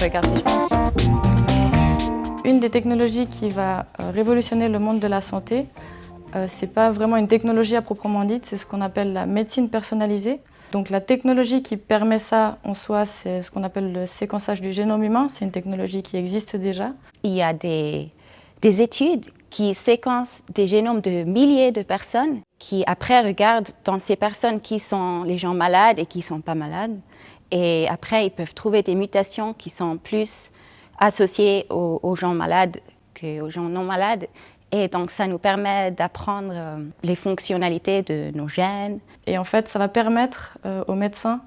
regarde les gens. Une des technologies qui va révolutionner le monde de la santé, c'est pas vraiment une technologie à proprement dite, c'est ce qu'on appelle la médecine personnalisée. Donc la technologie qui permet ça en soi, c'est ce qu'on appelle le séquençage du génome humain. C'est une technologie qui existe déjà. Il y a des études qui séquencent des génomes de milliers de personnes, qui après regardent dans ces personnes qui sont les gens malades et qui ne sont pas malades. Et après, ils peuvent trouver des mutations qui sont plus associées aux gens malades qu'aux gens non malades. Et donc, ça nous permet d'apprendre les fonctionnalités de nos gènes. Et en fait, ça va permettre aux médecins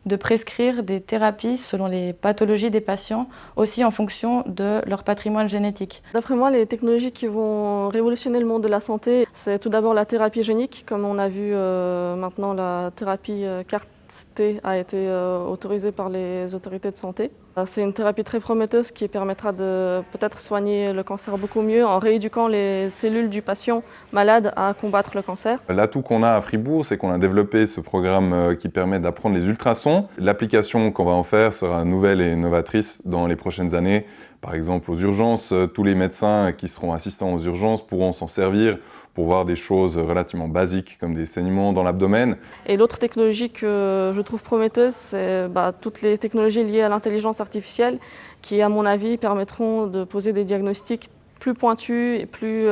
de prescrire des thérapies selon les pathologies des patients, aussi en fonction de leur patrimoine génétique. D'après moi, les technologies qui vont révolutionner le monde de la santé, c'est tout d'abord la thérapie génique. Comme on a vu maintenant, la thérapie CAR-T a été autorisée par les autorités de santé. C'est une thérapie très prometteuse qui permettra de peut-être soigner le cancer beaucoup mieux en rééduquant les cellules du patient malade à combattre le cancer. L'atout qu'on a à Fribourg, c'est qu'on a développé ce programme qui permet d'apprendre les ultrasons. L'application qu'on va en faire sera nouvelle et novatrice dans les prochaines années. Par exemple, aux urgences, tous les médecins qui seront assistants aux urgences pourront s'en servir pour voir des choses relativement basiques comme des saignements dans l'abdomen. Et l'autre technologie que je trouve prometteuse, c'est toutes les technologies liées à l'intelligence artificielle qui, à mon avis, permettront de poser des diagnostics plus pointus et plus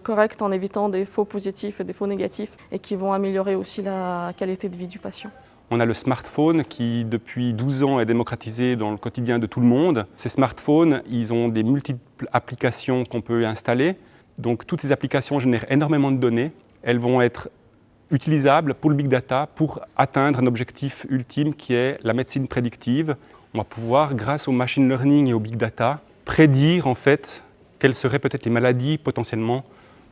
corrects en évitant des faux positifs et des faux négatifs et qui vont améliorer aussi la qualité de vie du patient. On a le smartphone qui, depuis 12 ans, est démocratisé dans le quotidien de tout le monde. Ces smartphones, ils ont des multiples applications qu'on peut installer. Donc, toutes ces applications génèrent énormément de données. Elles vont être utilisables pour le big data pour atteindre un objectif ultime qui est la médecine prédictive. On va pouvoir, grâce au machine learning et au big data, prédire en fait quelles seraient peut-être les maladies potentiellement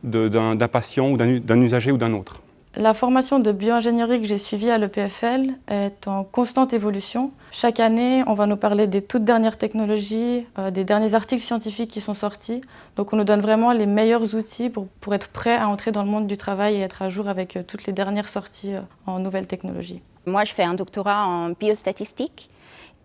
d'un patient ou d'un usager ou d'un autre. La formation de bioingénierie que j'ai suivie à l'EPFL est en constante évolution. Chaque année, on va nous parler des toutes dernières technologies, des derniers articles scientifiques qui sont sortis. Donc on nous donne vraiment les meilleurs outils pour être prêt à entrer dans le monde du travail et être à jour avec toutes les dernières sorties en nouvelles technologies. Moi, je fais un doctorat en biostatistique.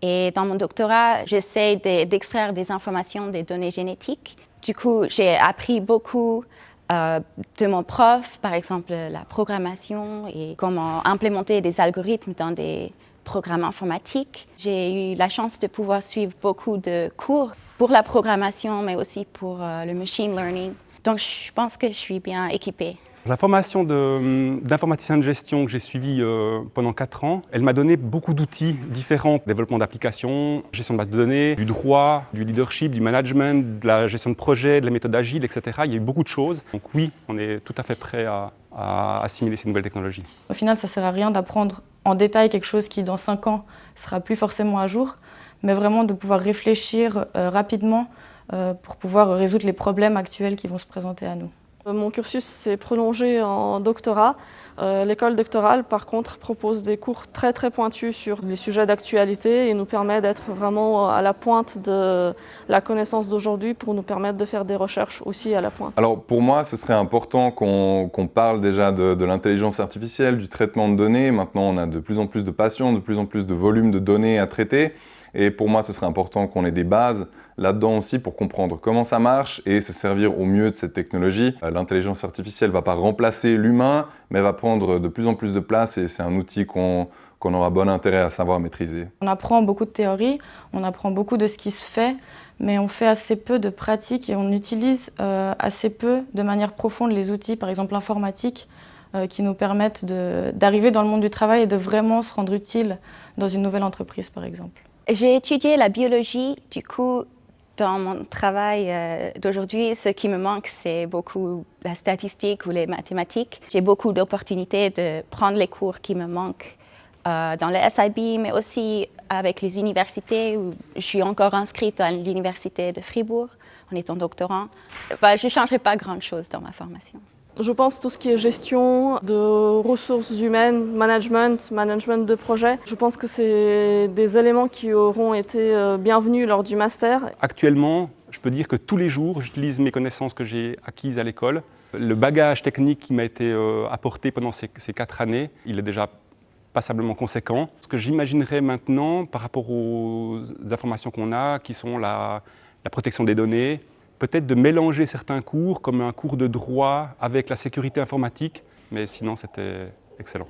Et dans mon doctorat, j'essaie d'extraire des informations des données génétiques. Du coup, j'ai appris beaucoup de mon prof, par exemple la programmation et comment implémenter des algorithmes dans des programmes informatiques. J'ai eu la chance de pouvoir suivre beaucoup de cours pour la programmation, mais aussi pour le machine learning. Donc je pense que je suis bien équipée. La formation d'informaticien de gestion que j'ai suivie pendant 4 ans, elle m'a donné beaucoup d'outils différents. Développement d'applications, gestion de base de données, du droit, du leadership, du management, de la gestion de projet, de la méthode agile, etc. Il y a eu beaucoup de choses. Donc oui, on est tout à fait prêt à assimiler ces nouvelles technologies. Au final, ça ne sert à rien d'apprendre en détail quelque chose qui, dans 5 ans, sera plus forcément à jour, mais vraiment de pouvoir réfléchir rapidement pour pouvoir résoudre les problèmes actuels qui vont se présenter à nous. Mon cursus s'est prolongé en doctorat. L'école doctorale, par contre, propose des cours très pointus sur les sujets d'actualité et nous permet d'être vraiment à la pointe de la connaissance d'aujourd'hui pour nous permettre de faire des recherches aussi à la pointe. Alors pour moi, ce serait important qu'on parle déjà de l'intelligence artificielle, du traitement de données. Maintenant, on a de plus en plus de patients, de plus en plus de volume de données à traiter. Et pour moi, ce serait important qu'on ait des bases là-dedans aussi pour comprendre comment ça marche et se servir au mieux de cette technologie. L'intelligence artificielle ne va pas remplacer l'humain, mais va prendre de plus en plus de place et c'est un outil qu'on aura bon intérêt à savoir maîtriser. On apprend beaucoup de théorie, on apprend beaucoup de ce qui se fait, mais on fait assez peu de pratique et on utilise assez peu de manière profonde les outils, par exemple l'informatique, qui nous permettent d'arriver dans le monde du travail et de vraiment se rendre utile dans une nouvelle entreprise, par exemple. J'ai étudié la biologie, du coup, dans mon travail d'aujourd'hui, ce qui me manque, c'est beaucoup la statistique ou les mathématiques. J'ai beaucoup d'opportunités de prendre les cours qui me manquent dans le SIB, mais aussi avec les universités où je suis encore inscrite à l'université de Fribourg en étant doctorant. Je ne changerai pas grand-chose dans ma formation. Je pense tout ce qui est gestion de ressources humaines, management de projet. Je pense que c'est des éléments qui auront été bienvenus lors du master. Actuellement, je peux dire que tous les jours, j'utilise mes connaissances que j'ai acquises à l'école. Le bagage technique qui m'a été apporté pendant ces 4 années, il est déjà passablement conséquent. Ce que j'imaginerais maintenant par rapport aux informations qu'on a, qui sont la protection des données, peut-être de mélanger certains cours, comme un cours de droit avec la sécurité informatique, mais sinon c'était excellent.